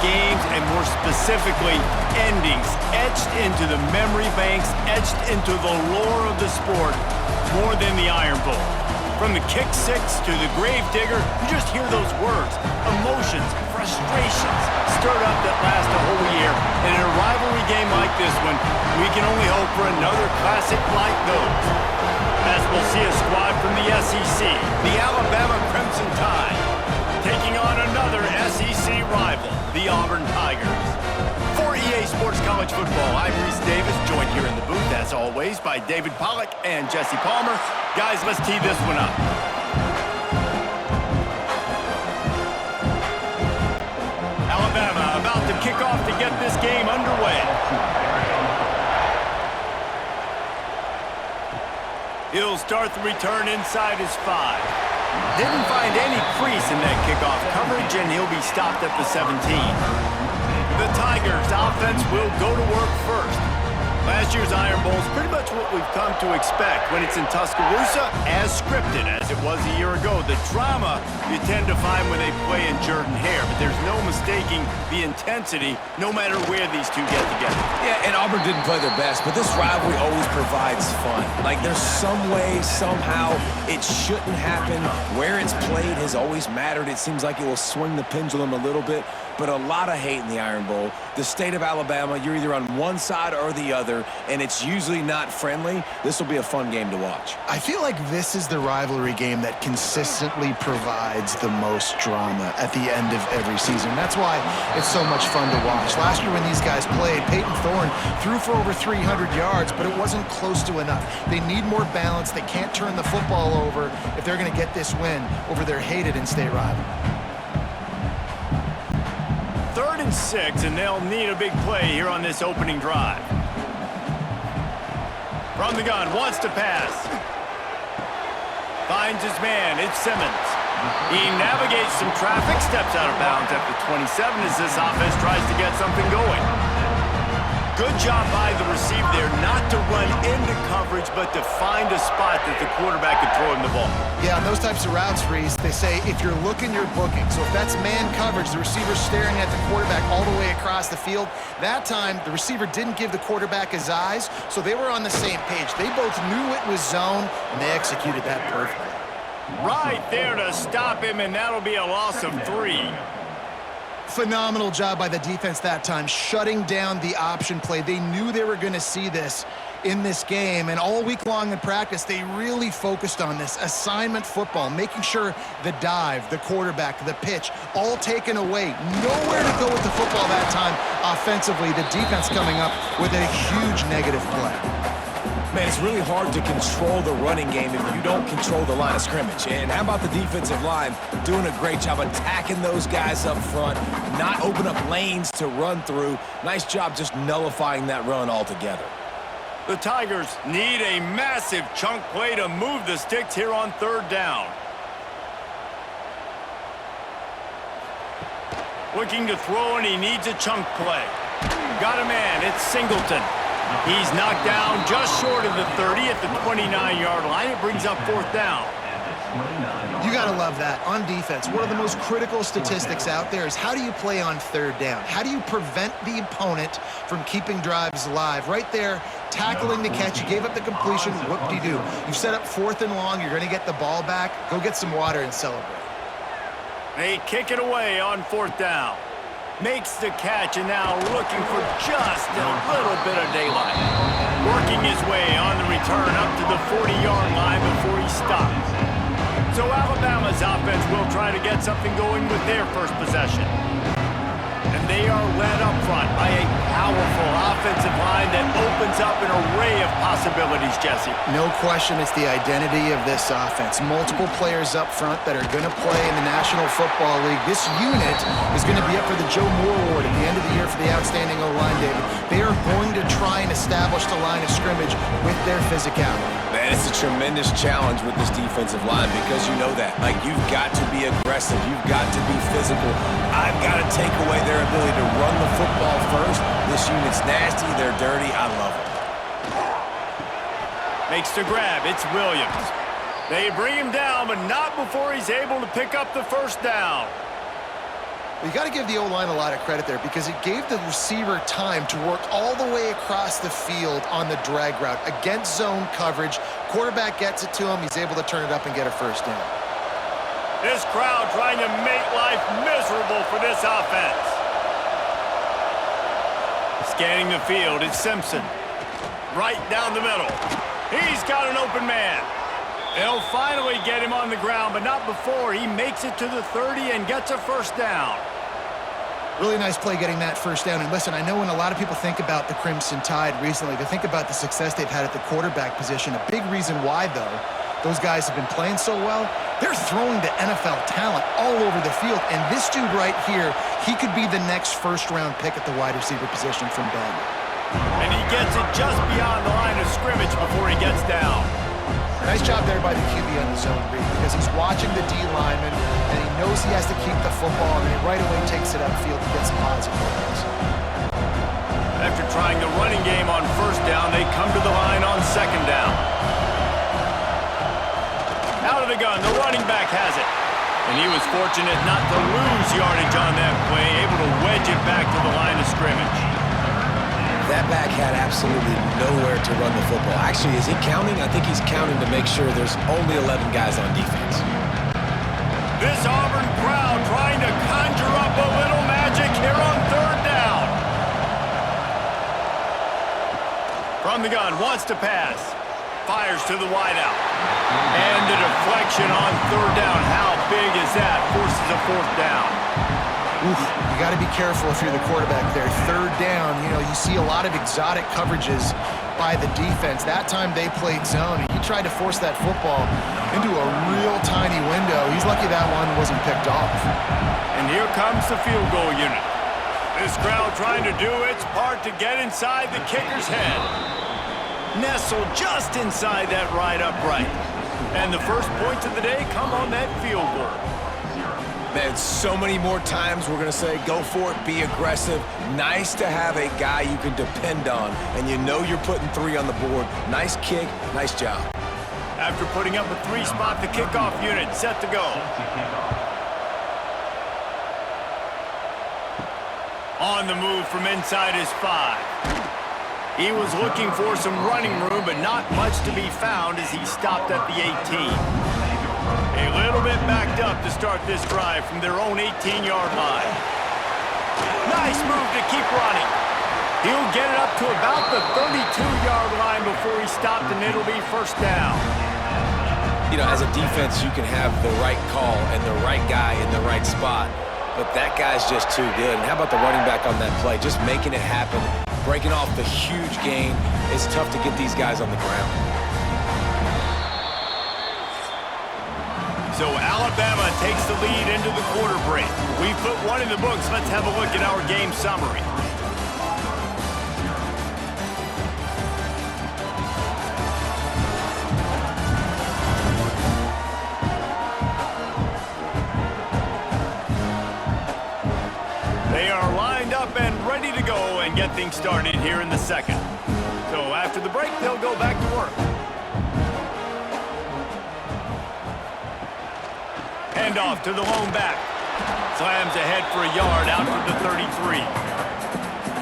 games, and more specifically, endings etched into the memory banks, etched into the lore of the sport more than the Iron Bowl. From the kick six to the grave digger, you just hear those words, emotions, frustrations stirred up that last a whole year. And in a rivalry game like this one, we can only hope for another classic like those. As we'll see a squad from the SEC, the Alabama Crimson Tide, taking on another SEC rival, the Auburn Tigers. For EA Sports College Football, I'm Reese Davis, joined here in the booth, as always, by David Pollack and Jesse Palmer. Guys, let's tee this one up. Alabama about to kick off to get this game underway. He'll start the return inside his 5. Didn't find any crease in that kickoff coverage, and he'll be stopped at the 17. The Tigers' offense will go to work first. Last year's Iron Bowl is pretty much what we've come to expect when it's in Tuscaloosa, as scripted as it was a year ago. The drama you tend to find when they play in Jordan-Hare, but there's no mistaking the intensity no matter where these two get together. Yeah, and Auburn didn't play their best, but this rivalry always provides fun. Like, there's some way, somehow, it shouldn't happen. Where it's played has always mattered. It seems like it will swing the pendulum a little bit, but a lot of hate in the Iron Bowl. The state of Alabama, you're either on one side or the other, and it's usually not friendly. This will be a fun game to watch. I feel like this is the rivalry game that consistently provides the most drama at the end of every season. That's why it's so much fun to watch. Last year when these guys played, Peyton Thorne threw for over 300 yards, but it wasn't close to enough. They need more balance. They can't turn the football over if they're going to get this win over their hated in-state rival. 3rd and 6, and they'll need a big play here on this opening drive. From the gun, wants to pass. Finds his man, it's Simmons. He navigates some traffic, steps out of bounds at the 27 as this offense tries to get something going. Good job by the receiver there not to run into coverage, but to find a spot that the quarterback could throw him the ball. Yeah, on those types of routes, Reese, they say if you're looking, you're booking. So if that's man coverage, the receiver's staring at the quarterback all the way across the field. That time, the receiver didn't give the quarterback his eyes, so they were on the same page. They both knew it was zone, and they executed that perfectly. Right there to stop him, and that'll be a loss of 3. Phenomenal job by the defense that time, shutting down the option play. They knew they were going to see this in this game, and all week long in practice, they really focused on this assignment football, making sure the dive, the quarterback, the pitch, all taken away. Nowhere to go with the football that time offensively. The defense coming up with a huge negative play. Man, it's really hard to control the running game if you don't control the line of scrimmage. And how about the defensive line doing a great job attacking those guys up front, not open up lanes to run through. Nice job just nullifying that run altogether. The Tigers need a massive chunk play to move the sticks here on 3rd down. Looking to throw, and he needs a chunk play. Got a man, it's Singleton. He's knocked down just short of the 30 at the 29-yard line. It brings up 4th down. You got to love that. On defense, one of the most critical statistics out there is how do you play on 3rd down? How do you prevent the opponent from keeping drives alive? Right there, tackling the catch. You gave up the completion. Whoop-de-doo. You've set up 4th and long. You're going to get the ball back. Go get some water and celebrate. They kick it away on 4th down. Makes the catch, and now looking for just a little bit of daylight. Working his way on the return up to the 40-yard line before he stops. So Alabama's offense will try to get something going with their first possession. And they are led up front by a powerful offensive line that opens up an array of possibilities, Jesse. No question it's the identity of this offense. Multiple players up front that are going to play in the National Football League. This unit is going to be up for the Joe Moore Award at the end of the year for the outstanding O-line, David. They are going to try and establish the line of scrimmage with their physicality. Man, it's a tremendous challenge with this defensive line because you know that. Like, you've got to be aggressive. You've got to be physical. I've got to take away their ability to run the football first. This unit's nasty. They're dirty. I love it. Makes the grab. It's Williams. They bring him down, but not before he's able to pick up the 1st down. You got to give the O-line a lot of credit there because it gave the receiver time to work all the way across the field on the drag route against zone coverage. Quarterback gets it to him. He's able to turn it up and get a first down. This crowd trying to make life miserable for this offense. Scanning the field, it's Simpson. Right down the middle. He's got an open man. They'll finally get him on the ground, but not before he makes it to the 30 and gets a first down. Really nice play getting that first down. And listen, I know when a lot of people think about the Crimson Tide recently, they think about the success they've had at the quarterback position. A big reason why, though, those guys have been playing so well, they're throwing to NFL talent all over the field. And this dude right here, he could be the next first-round pick at the wide receiver position from Bama. And he gets it just beyond the line of scrimmage before he gets down. Nice job there by the QB on the zone read because he's watching the D lineman and he knows he has to keep the football and he right away takes it upfield to get some positive points. After trying the running game on first down, they come to the line on second down. Out of the gun, the running back has it. And he was fortunate not to lose yardage on that play, able to wedge it back to the line of scrimmage. That back had absolutely nowhere to run the football. Actually, is he counting? I think he's counting to make sure there's only 11 guys on defense. This Auburn crowd trying to conjure up a little magic here on third down. From the gun, wants to pass. Fires to the wideout. And the deflection on third down. How big is that? Forces a fourth down. Oof, you got to be careful if you're the quarterback there. Third down, you see a lot of exotic coverages by the defense. That time they played zone, and he tried to force that football into a real tiny window. He's lucky that one wasn't picked off. And here comes the field goal unit. This crowd trying to do its part to get inside the kicker's head. Nestled just inside that right upright. And the first points of the day come on that field goal. Man, so many more times we're going to say, go for it, be aggressive. Nice to have a guy you can depend on, and you know you're putting 3 on the board. Nice kick, nice job. After putting up a 3-spot, the kickoff unit set to go. On the move from inside his 5. He was looking for some running room, but not much to be found as he stopped at the 18. A little bit backed up to start this drive from their own 18-yard line. Nice move to keep running. He'll get it up to about the 32-yard line before he stopped, and it'll be first down. As a defense, you can have the right call and the right guy in the right spot, but that guy's just too good. And how about the running back on that play? Just making it happen, breaking off the huge gain. It's tough to get these guys on the ground. So Alabama takes the lead into the quarter break. We put one in the books. Let's have a look at our game summary. They are lined up and ready to go and get things started here in the second. So after the break, they'll go back to work. Handoff to the lone back. Slams ahead for a yard out to the 33.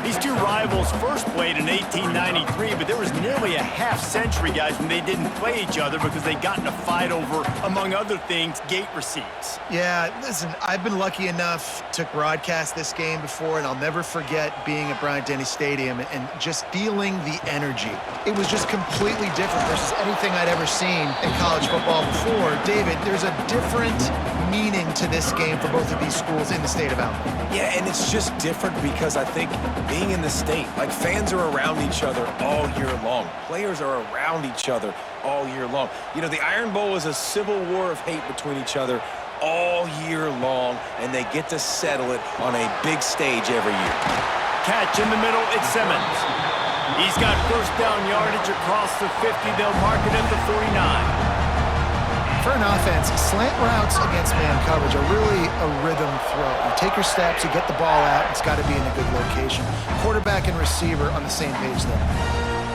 These two rivals first played in 1893, but there was nearly a half-century, guys, when they didn't play each other because they got in a fight over, among other things, gate receipts. Yeah, listen, I've been lucky enough to broadcast this game before, and I'll never forget being at Bryant-Denny Stadium and just feeling the energy. It was just completely different versus anything I'd ever seen in college football before. David, there's a different meaning to this game for both of these schools in the state of Alabama. Yeah, and it's just different because I think being in the state, like fans are around each other all year long. Players are around each other all year long. The Iron Bowl is a civil war of hate between each other all year long, and they get to settle it on a big stage every year. Catch in the middle, it's Simmons. He's got first down yardage across the 50. They'll mark it at the 49. For an offense, slant routes against man coverage are really a rhythm throw. You take your steps, you get the ball out, it's got to be in a good location. Quarterback and receiver on the same page there.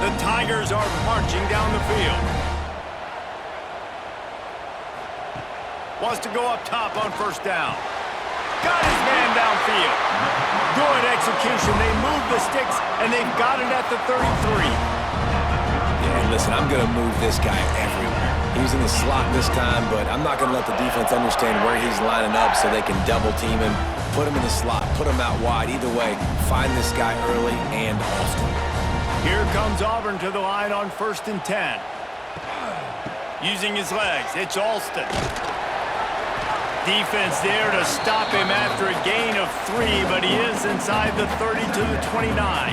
The Tigers are marching down the field. Wants to go up top on first down. Got his man downfield. Good execution. They move the sticks, and they've got it at the 33. Yeah, and listen, I'm going to move this guy everywhere. He's in the slot this time, but I'm not going to let the defense understand where he's lining up so they can double team him, put him in the slot, put him out wide. Either way, find this guy early and often. Here comes Auburn to the line on 1st and 10. Using his legs, it's Alston. Defense there to stop him after a gain of 3, but he is inside the 30 to the 29.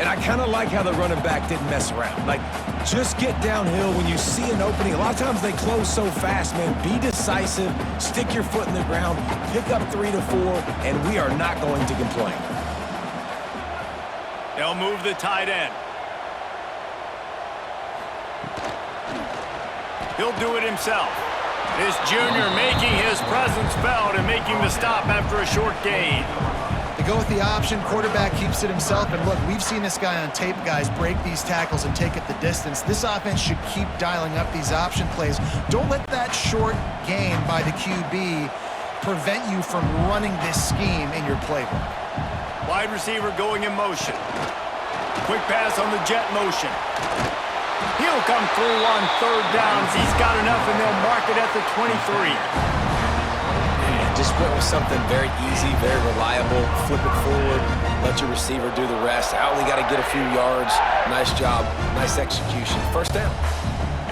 And I kind of like how the running back didn't mess around. Like, just get downhill when you see an opening. A lot of times they close so fast, man. Be decisive, stick your foot in the ground, pick up 3 to 4, and we are not going to complain. They'll move the tight end. He'll do it himself. This junior making his presence felt and making the stop after a short gain. They go with the option. Quarterback keeps it himself. And look, we've seen this guy on tape, guys, break these tackles and take it the distance. This offense should keep dialing up these option plays. Don't let that short gain by the QB prevent you from running this scheme in your playbook. Wide receiver going in motion. Quick pass on the jet motion. He'll come through on 3rd downs. He's got enough, and they'll mark it at the 23. And just went with something very easy, very reliable. Flip it forward. Let your receiver do the rest. I only got to get a few yards. Nice job. Nice execution. 1st down.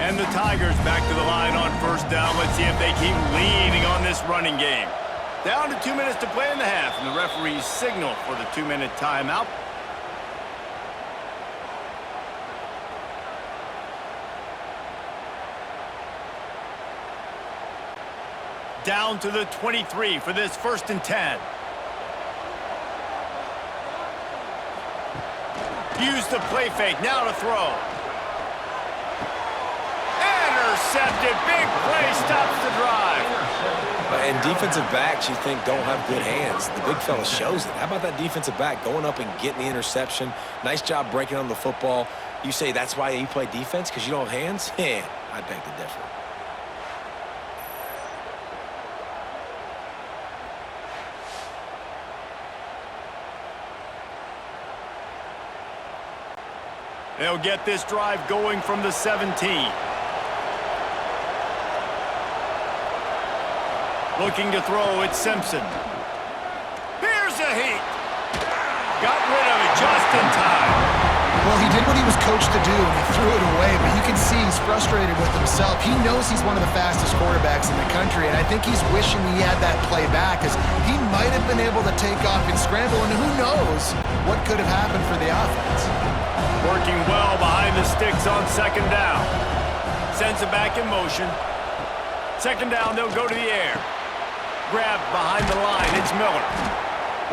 And the Tigers back to the line on 1st down. Let's see if they keep leading on this running game. Down to 2 minutes to play in the half, and the referees signal for the 2-minute timeout. Down to the 23 for this 1st and 10. Use the play fake, now to throw. Intercepted, big play, stops the drive. And defensive backs, you think, don't have good hands. The big fella shows it. How about that defensive back going up and getting the interception? Nice job breaking on the football. You say that's why you play defense, because you don't have hands? Yeah, I beg to differ. They'll get this drive going from the 17. Looking to throw, it's Simpson. Here's a heat. Got rid of it just in time. Well, he did what he was coached to do, and he threw it away, but you can see he's frustrated with himself. He knows he's one of the fastest quarterbacks in the country, and I think he's wishing he had that play back, as he might have been able to take off and scramble, and who knows what could have happened for the offense. Working well behind the sticks on 2nd down. Sends it back in motion. 2nd down, they'll go to the air. Grabbed behind the line, it's Miller.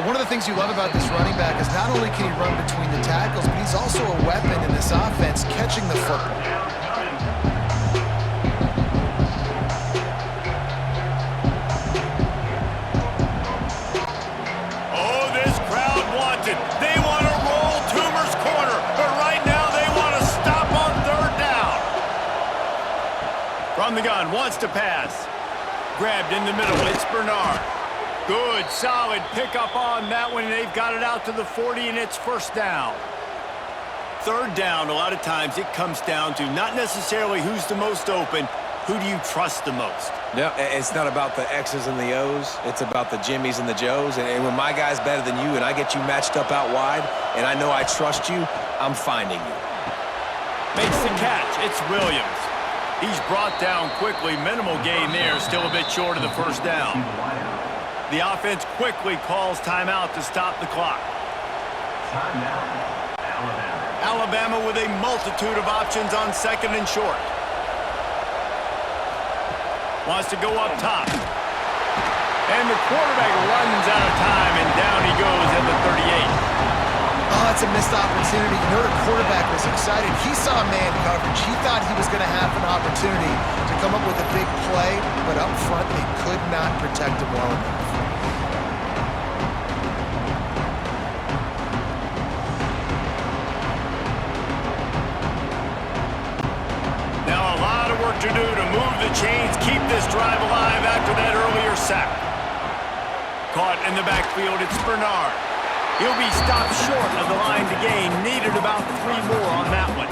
One of the things you love about this running back is not only can he run between the tackles, but he's also a weapon in this offense, catching the football. Oh, this crowd wants it. They want to roll Toomer's corner, but right now they want to stop on 3rd down. From the gun, wants to pass. Grabbed in the middle, it's Bernard. Good, solid pickup on that one, and they've got it out to the 40, and it's 1st down. 3rd down, a lot of times it comes down to not necessarily who's the most open, who do you trust the most? No, it's not about the X's and the O's. It's about the Jimmies and the Joes. And when my guy's better than you and I get you matched up out wide and I know I trust you, I'm finding you. Makes the catch. It's Williams. He's brought down quickly. Minimal gain there. Still a bit short of the 1st down. The offense quickly calls timeout to stop the clock. Timeout, Alabama. Alabama with a multitude of options on 2nd and short. Wants to go up top. And the quarterback runs out of time, and down he goes at the 38. Oh, that's a missed opportunity. You know the quarterback was excited. He saw man coverage. He thought he was going to have an opportunity to come up with a big play, but up front they could not protect him well enough. Now a lot of work to do to move the chains, keep this drive alive after that earlier sack. Caught in the backfield, it's Bernard. He'll be stopped short of the line to gain. Needed about 3 more on that one.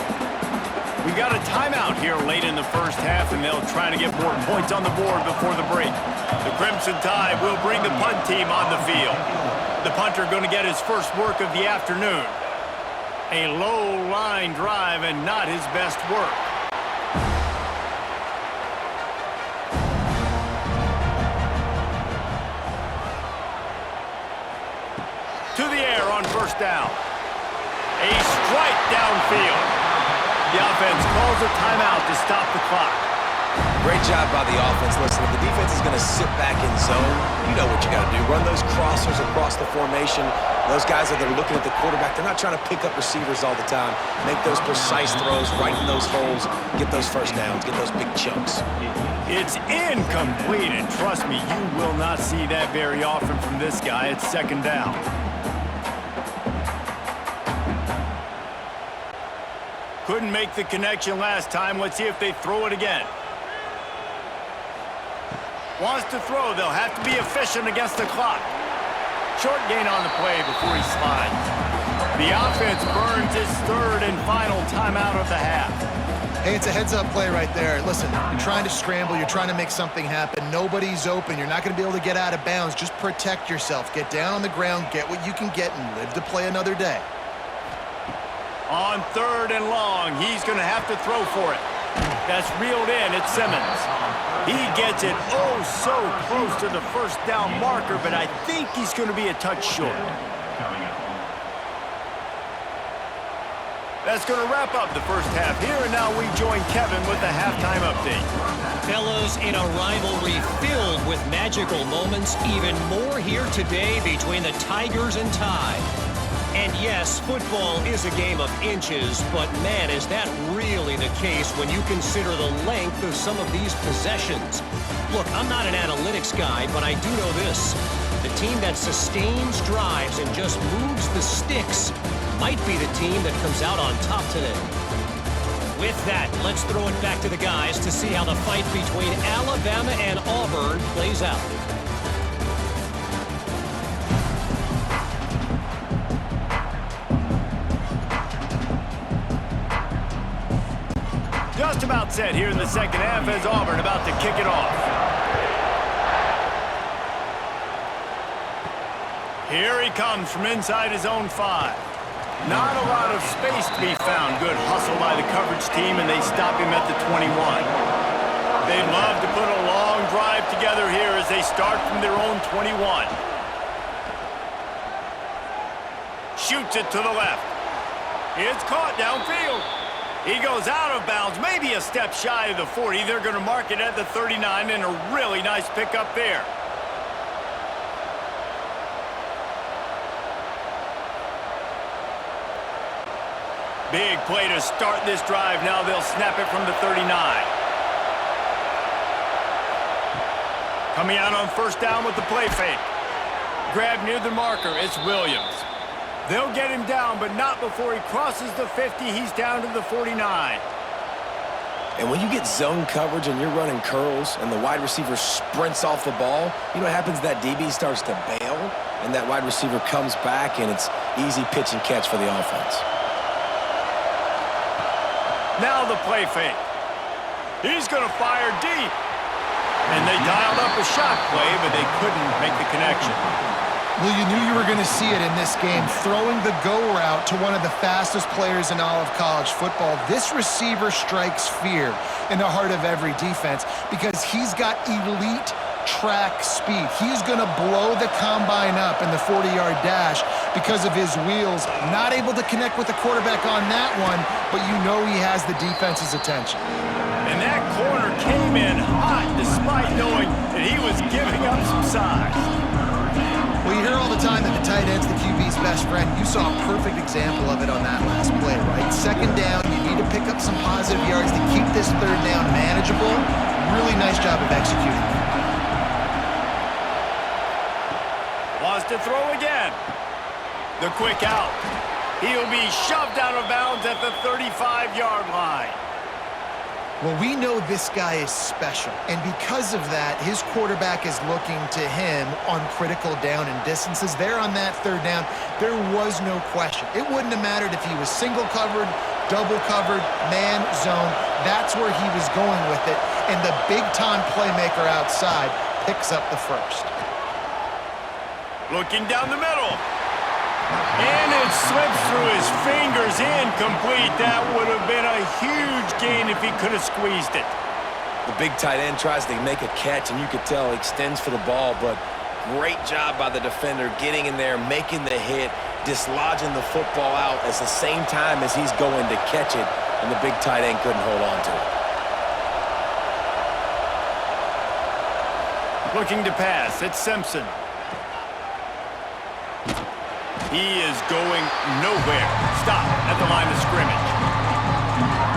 We got a timeout here late in the first half, and they'll try to get more points on the board before the break. The Crimson Tide will bring the punt team on the field. The punter going to get his first work of the afternoon. A low line drive and not his best work. To the air on first down. A strike downfield. The offense calls a timeout to stop the clock. Great job by the offense. Listen, if the defense is going to sit back in zone, you know what you got to do. Run those crossers across the formation. Those guys that are looking at the quarterback, they're not trying to pick up receivers all the time. Make those precise throws right in those holes. Get those first downs. Get those big chunks. It's incomplete, and trust me, you will not see that very often from this guy. It's second down. Couldn't make the connection last time. Let's see if they throw it again. Wants to throw. They'll have to be efficient against the clock. Short gain on the play before he slides. The offense burns his third and final timeout of the half. Hey, it's a heads-up play right there. Listen, you're trying to scramble. You're trying to make something happen. Nobody's open. You're not going to be able to get out of bounds. Just protect yourself. Get down on the ground, get what you can get, and live to play another day. On third and long, he's going to have to throw for it. That's reeled in. It's Simmons. He gets it oh so close to the first down marker, but I think he's going to be a touch short. That's going to wrap up the first half here, and now we join Kevin with the halftime update. Fellas, in a rivalry filled with magical moments, even more here today between the Tigers and Tide. And yes, football is a game of inches, but man, is that really the case when you consider the length of some of these possessions. Look, I'm not an analytics guy, but I do know this. The team that sustains drives and just moves the sticks might be the team that comes out on top today. With that, let's throw it back to the guys to see how the fight between Alabama and Auburn plays out. Just about set here in the second half as Auburn about to kick it off. Here he comes from inside his own 5. Not a lot of space to be found. Good hustle by the coverage team, and they stop him at the 21. They'd love to put a long drive together here as they start from their own 21. Shoots it to the left. It's caught downfield. He goes out of bounds, maybe a step shy of the 40. They're going to mark it at the 39, and a really nice pickup there. Big play to start this drive. Now they'll snap it from the 39. Coming out on first down with the play fake. Grab near the marker. It's Williams. They'll get him down, but not before he crosses the 50. He's down to the 49. And when you get zone coverage and you're running curls and the wide receiver sprints off the ball, you know what happens? That DB starts to bail, and that wide receiver comes back, and it's easy pitch and catch for the offense. Now the play fake. He's going to fire deep. And they dialed up a shot play, but they couldn't make the connection. Well, you knew you were going to see it in this game, throwing the go route to one of the fastest players in all of college football. This receiver strikes fear in the heart of every defense because he's got elite track speed. He's going to blow the combine up in the 40-yard dash because of his wheels. Not able to connect with the quarterback on that one, but you know he has the defense's attention. And that corner came in hot despite knowing that he was giving up some size. Well, you hear all the time that the tight end's the QB's best friend. You saw a perfect example of it on that last play, right? Second down, you need to pick up some positive yards to keep this third down manageable. Really nice job of executing that. Wants to throw again. The quick out. He'll be shoved out of bounds at the 35-yard line. Well, we know this guy is special, and because of that, his quarterback is looking to him on critical down and distances. There on that third down, there was no question. It wouldn't have mattered if he was single covered, double covered, man, zone. That's where he was going with it, and the big-time playmaker outside picks up the first. Looking down the middle. And it slips through his fingers, incomplete. That would have been a huge gain if he could have squeezed it. The big tight end tries to make a catch, and you could tell he extends for the ball, but great job by the defender getting in there, making the hit, dislodging the football out at the same time as he's going to catch it, and the big tight end couldn't hold on to it. Looking to pass, it's Simpson. He is going nowhere. Stop at the line of scrimmage.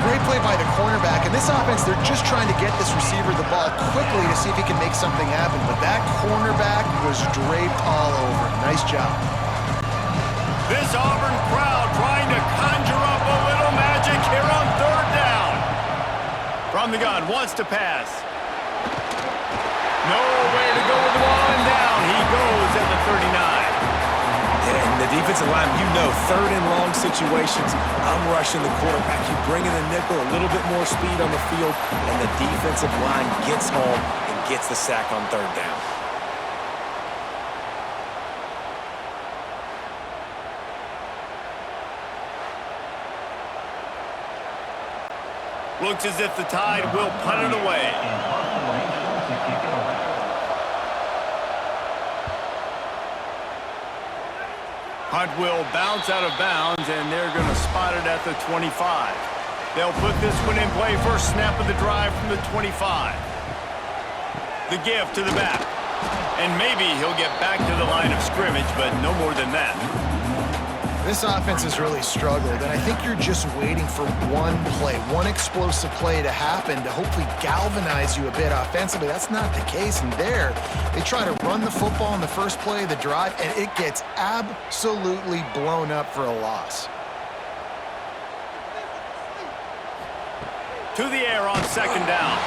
Great play by the cornerback. In this offense, they're just trying to get this receiver the ball quickly to see if he can make something happen. But that cornerback was draped all over. Nice job. This Auburn crowd trying to conjure up a little magic here on third down. From the gun, wants to pass. Nowhere to go with the ball and down. He goes at the 39. And the defensive line, you know, third and long situations, I'm rushing the quarterback. You bring in the nickel, a little bit more speed on the field, and the defensive line gets home and gets the sack on third down. Looks as if the Tide will punt it away. Punt will bounce out of bounds, and they're going to spot it at the 25. They'll put this one in play. First snap of the drive from the 25. The give to the back. And maybe he'll get back to the line of scrimmage, but no more than that. This offense has really struggled, and I think you're just waiting for one play, one explosive play to happen to hopefully galvanize you a bit offensively. That's not the case, and there they try to run the football in the first play of the drive, and it gets absolutely blown up for a loss. To the air on second down.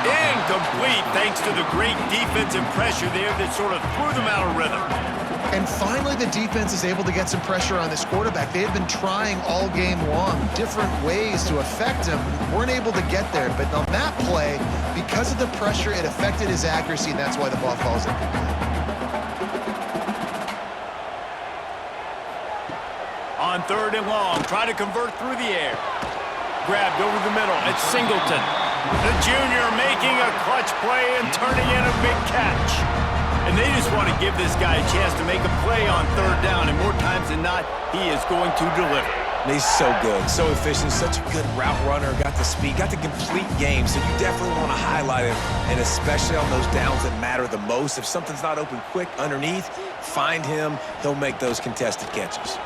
Incomplete thanks to the great defensive pressure there that sort of threw them out of rhythm. And finally, the defense is able to get some pressure on this quarterback. They had been trying all game long, different ways to affect him. Weren't able to get there, but on that play, because of the pressure, it affected his accuracy, and that's why the ball falls incomplete. On third and long, try to convert through the air. Grabbed over the middle. It's Singleton. The junior making a clutch play and turning in a big catch. And they just want to give this guy a chance to make a play on third down, and more times than not, he is going to deliver. He's so good, so efficient, such a good route runner, got the speed, got the complete game, so you definitely want to highlight him, and especially on those downs that matter the most. If something's not open quick underneath, find him. He'll make those contested catches.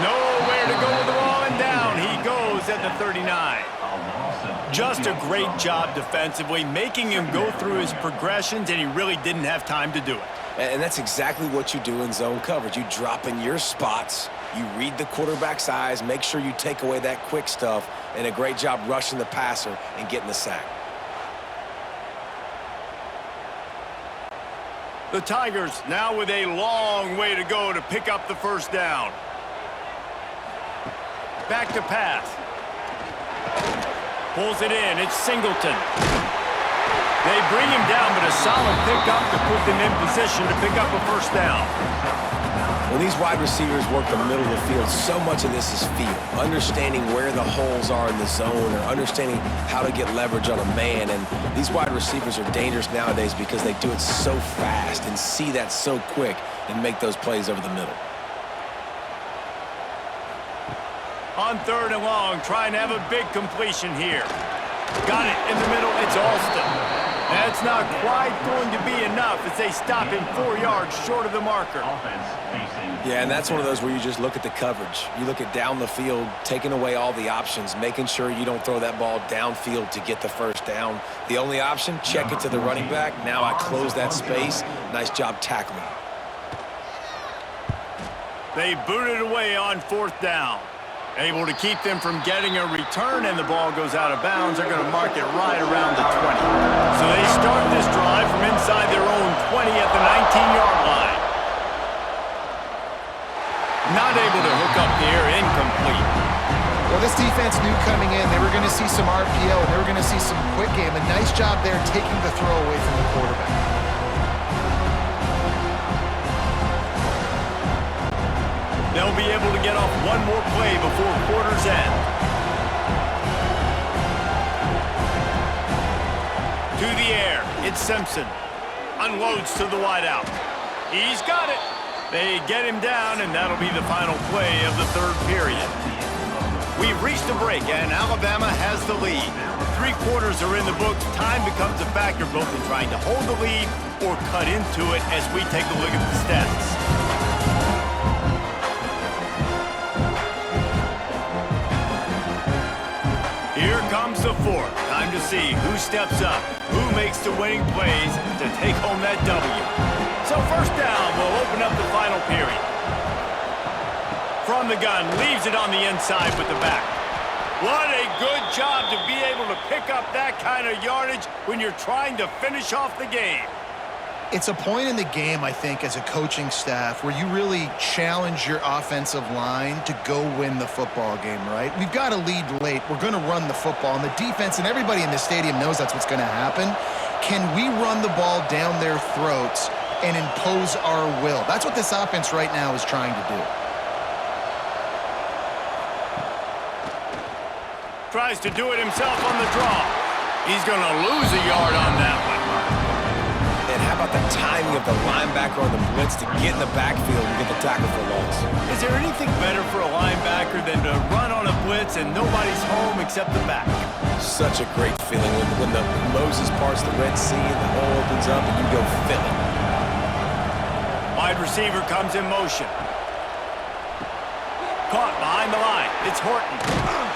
Nowhere to go with the ball, and down he goes at the 39. Just a great job defensively, making him go through his progressions, and he really didn't have time to do it. And that's exactly what you do in zone coverage. You drop in your spots, you read the quarterback's eyes, make sure you take away that quick stuff, and a great job rushing the passer and getting the sack. The Tigers now with a long way to go to pick up the first down. Back to pass. Pulls it in. It's Singleton. They bring him down, but a solid pickup to put them in position to pick up a first down. When these wide receivers work the middle of the field, so much of this is feel. Understanding where the holes are in the zone, or understanding how to get leverage on a man. And these wide receivers are dangerous nowadays because they do it so fast and see that so quick and make those plays over the middle. On third and long, trying to have a big completion here. Got it in the middle. It's Alston. That's not quite going to be enough as they stop him 4 yards short of the marker. Yeah, and that's one of those where you just look at the coverage. You look at down the field, taking away all the options, making sure you don't throw that ball downfield to get the first down. The only option, check it to the running back. Now I close that space. Nice job tackling. They boot it away on fourth down. Able to keep them from getting a return, and the ball goes out of bounds. They're going to mark it right around the 20. So they start this drive from inside their own 20 at the 19-yard line. Not able to hook up there, incomplete. Well, this defense knew coming in they were going to see some RPO, and they were going to see some quick game. A nice job there taking the throw away from the quarterback. They'll be able to get off one more play before quarter's end. To the air, it's Simpson. Unloads to the wideout. He's got it. They get him down, and that'll be the final play of the third period. We've reached a break, and Alabama has the lead. 3 quarters are in the books. Time becomes a factor both in trying to hold the lead or cut into it as we take a look at the stats. Here comes the fourth. Time to see who steps up, who makes the winning plays to take home that W. So first down will open up the final period. From the gun, leaves it on the inside with the back. What a good job to be able to pick up that kind of yardage when you're trying to finish off the game. It's a point in the game, I think, as a coaching staff where you really challenge your offensive line to go win the football game, right? We've got to lead late. We're going to run the football. And the defense and everybody in the stadium knows that's what's going to happen. Can we run the ball down their throats and impose our will? That's what this offense right now is trying to do. Tries to do it himself on the draw. He's going to lose a yard on that one. And how about the timing of the linebacker on the blitz to get in the backfield and get the tackle for loss? Is there anything better for a linebacker than to run on a blitz and nobody's home except the back? Such a great feeling when the Moses parts the Red Sea and the hole opens up and you go fill it. Wide receiver comes in motion. Caught behind the line. It's Horton.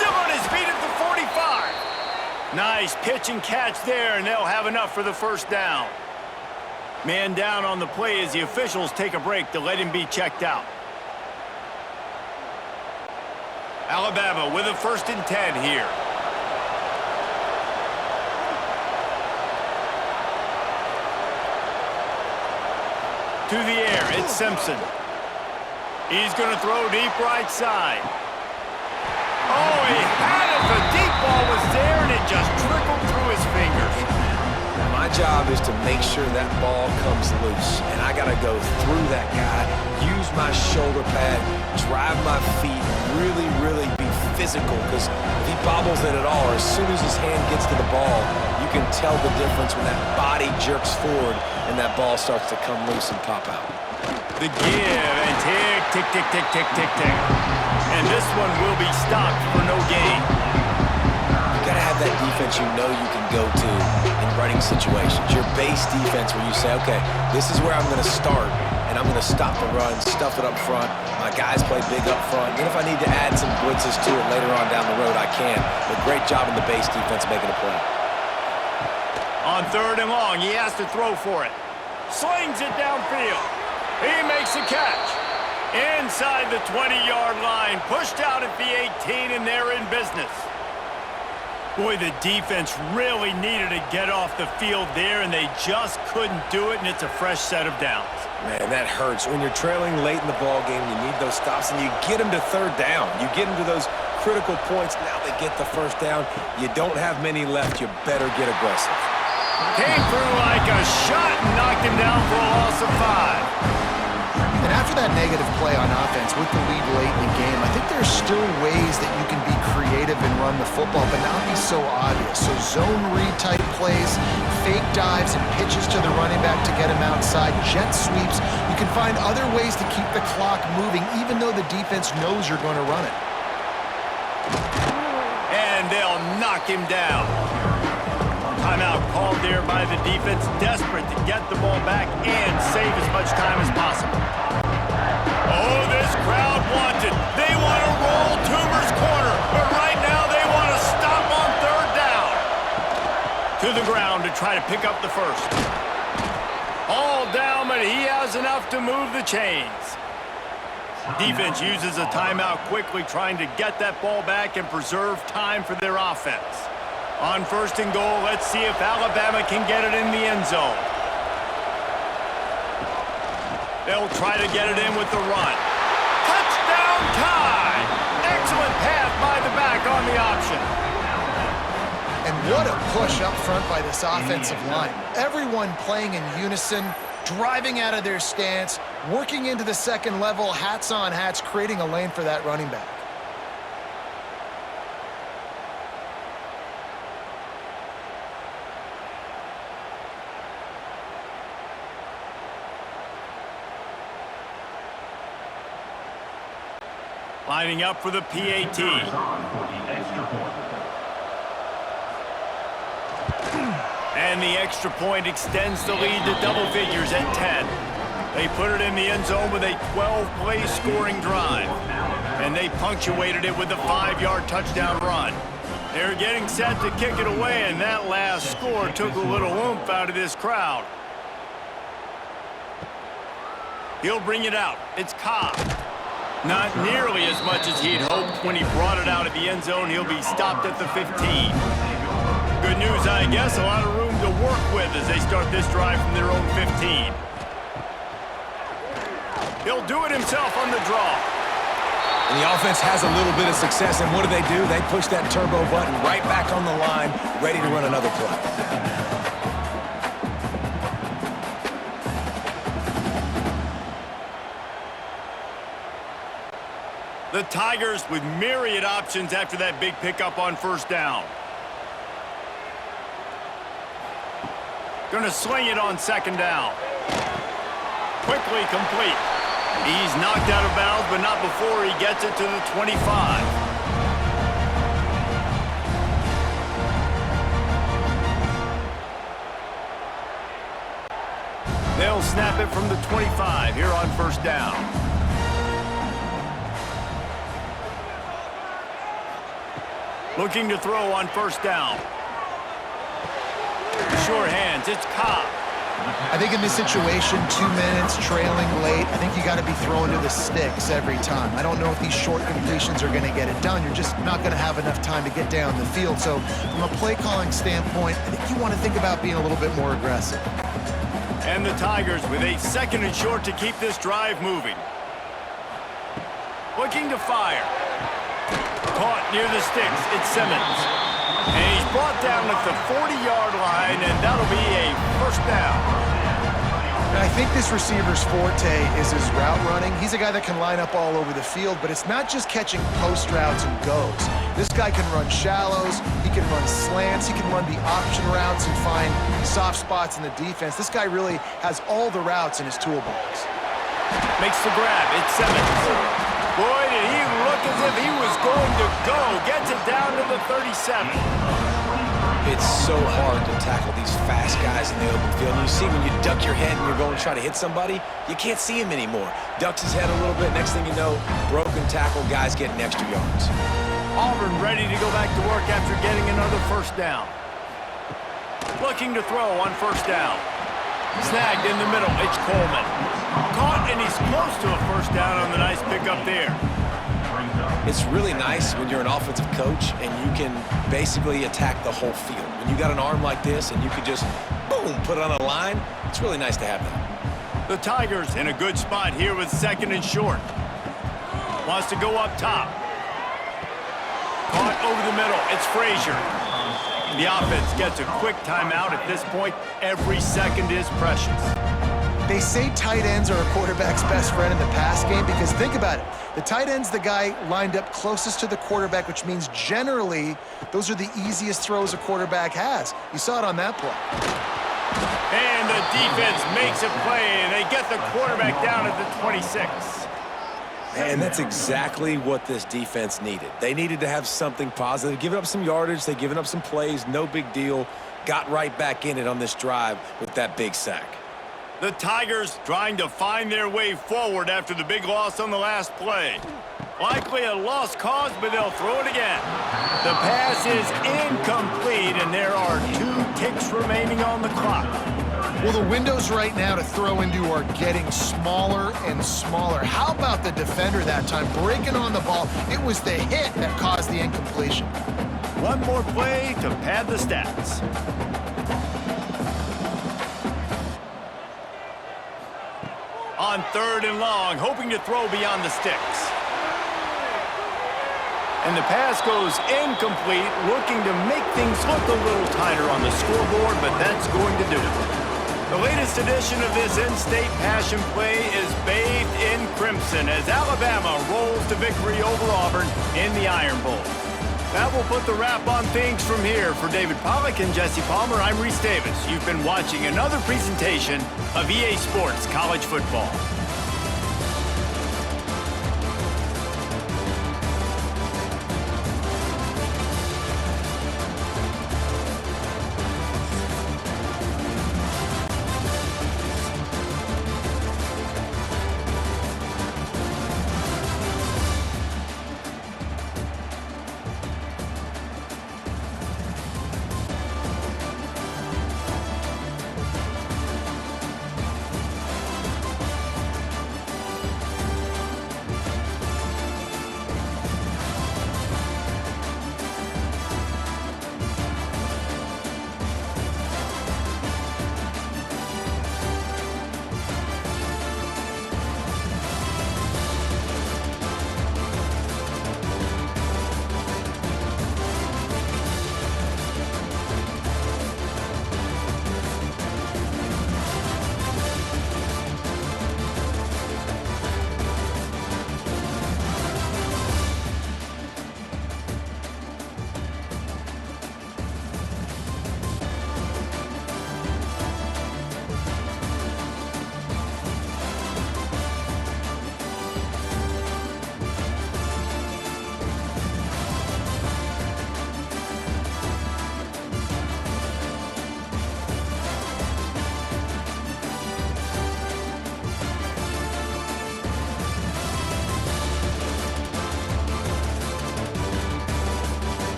Still on his feet at the 45. Nice pitch and catch there, and they'll have enough for the first down. Man down on the play as the officials take a break to let him be checked out. Alabama with a 1st and 10 here. To the air, it's Simpson. He's going to throw deep right side. Oh, he had it. The deep ball was there, and it just trickled through his fingers. My job is to make sure that ball comes loose, and I got to go through that guy, use my shoulder pad, drive my feet, really be physical, because if he bobbles it at all, or as soon as his hand gets to the ball, you can tell the difference when that body jerks forward and that ball starts to come loose and pop out. The give, and tick, tick, tick, tick, tick, tick, tick. And this one will be stopped for no gain. You got to have that defense you know you can go to in running situations. Your base defense where you say, okay, this is where I'm going to start, and I'm going to stop the run, stuff it up front. My guys play big up front. Then if I need to add some blitzes to it later on down the road, I can. But great job in the base defense making a play. On 3rd and long, he has to throw for it. Slings it downfield. He makes a catch. Inside the 20-yard line, pushed out at the 18, and they're in business. Boy, the defense really needed to get off the field there, and they just couldn't do it, and it's a fresh set of downs. Man, that hurts. When you're trailing late in the ball game, you need those stops, and you get them to 3rd down. You get them to those critical points. Now they get the 1st down. You don't have many left. You better get aggressive. Came through like a shot and knocked him down for a loss of 5. And after that negative play on offense with the lead late in the game, I think there's still ways that you can be creative and run the football, but not be so obvious. So zone read type plays, fake dives and pitches to the running back to get him outside, jet sweeps. You can find other ways to keep the clock moving, even though the defense knows you're going to run it. And they'll knock him down. Timeout called there by the defense, desperate to get the ball back and save as much time as possible. Oh, this crowd wants it. They want to roll Toomer's corner, but right now they want to stop on 3rd down. To the ground to try to pick up the 1st. All down, but he has enough to move the chains. Defense uses a timeout quickly, trying to get that ball back and preserve time for their offense. On 1st and goal, let's see if Alabama can get it in the end zone. They'll try to get it in with the run. Touchdown tie! Excellent pass by the back on the option. And what a push up front by this offensive line. Everyone playing in unison, driving out of their stance, working into the second level, hats on hats, creating a lane for that running back. Lining up for the PAT. And the extra point extends the lead to double figures at 10. They put it in the end zone with a 12-play scoring drive. And they punctuated it with a 5-yard touchdown run. They're getting set to kick it away, and that last score took a little oomph out of this crowd. He'll bring it out. It's Cobb. Not nearly as much as he'd hoped when he brought it out of the end zone. He'll be stopped at the 15. Good news, I guess. A lot of room to work with as they start this drive from their own 15. He'll do it himself on the draw. And the offense has a little bit of success, and what do? They push that turbo button right back on the line, ready to run another play. The Tigers with myriad options after that big pickup on 1st down. Gonna sling it on 2nd down. Quickly complete. He's knocked out of bounds, but not before he gets it to the 25. They'll snap it from the 25 here on 1st down. Looking to throw on 1st down. Short hands, it's Cobb. I think in this situation, 2 minutes, trailing late, I think you got to be throwing to the sticks every time. I don't know if these short completions are going to get it done. You're just not going to have enough time to get down the field. So from a play calling standpoint, I think you want to think about being a little bit more aggressive. And the Tigers with a 2nd and short to keep this drive moving. Looking to fire. Caught near the sticks, it's Simmons. And he's brought down at the 40-yard line, and that'll be a 1st down. And I think this receiver's forte is his route running. He's a guy that can line up all over the field, but it's not just catching post routes and goes. This guy can run shallows, he can run slants, he can run the option routes and find soft spots in the defense. This guy really has all the routes in his toolbox. Makes the grab, it's Simmons. Boy, did he look as if he was going to go. Gets it down to the 37. It's so hard to tackle these fast guys in the open field. And you see when you duck your head and you're going to try to hit somebody, you can't see him anymore. Ducks his head a little bit. Next thing you know, broken tackle, guys getting extra yards. Auburn ready to go back to work after getting another 1st down. Looking to throw on 1st down. Snagged in the middle, it's Coleman. Caught, and he's close to a 1st down on the nice pickup there. It's really nice when you're an offensive coach and you can basically attack the whole field. When you got an arm like this and you can just, boom, put it on a line, it's really nice to have that. The Tigers in a good spot here with 2nd and short. Wants to go up top. Caught over the middle, it's Frazier. The offense gets a quick timeout at this point. Every second is precious. They say tight ends are a quarterback's best friend in the pass game because think about it. The tight end's the guy lined up closest to the quarterback, which means generally those are the easiest throws a quarterback has. You saw it on that play. And the defense makes a play, and they get the quarterback down at the 26. And that's exactly what this defense needed. They needed to have something positive. Giving up some yardage, they've given up some plays, no big deal. Got right back in it on this drive with that big sack. The Tigers trying to find their way forward after the big loss on the last play. Likely a lost cause, but they'll throw it again. The pass is incomplete, and there are 2 ticks remaining on the clock. Well, the windows right now to throw into are getting smaller and smaller. How about the defender that time breaking on the ball? It was the hit that caused the incompletion. One more play to pad the stats. On 3rd and long, hoping to throw beyond the sticks. And the pass goes incomplete, looking to make things look a little tighter on the scoreboard, but that's going to do it. The latest edition of this in-state passion play is bathed in crimson as Alabama rolls to victory over Auburn in the Iron Bowl. That will put the wrap on things from here. For David Pollack and Jesse Palmer, I'm Reese Davis. You've been watching another presentation of EA Sports College Football.